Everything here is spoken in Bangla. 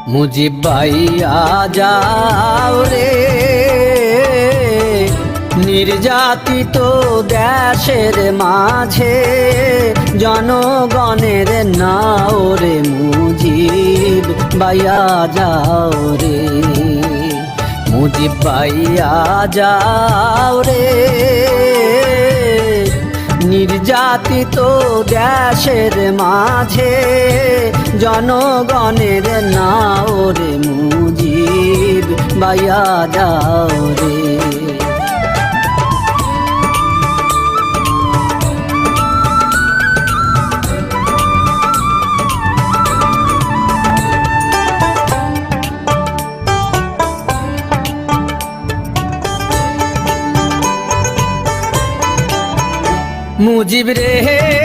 মুজিব ভাইয়া যাও রে নির্যাতিত দেশের মাঝে, জনগণের নাও রে মুজিব ভাইয়া যাও রে। মুজিব ভাইয়া যাও রে নির্যাতিত দেশের মাঝে, জনগণের নাও রে মুজিব ভাইয়া যাও রে। মুজিব রে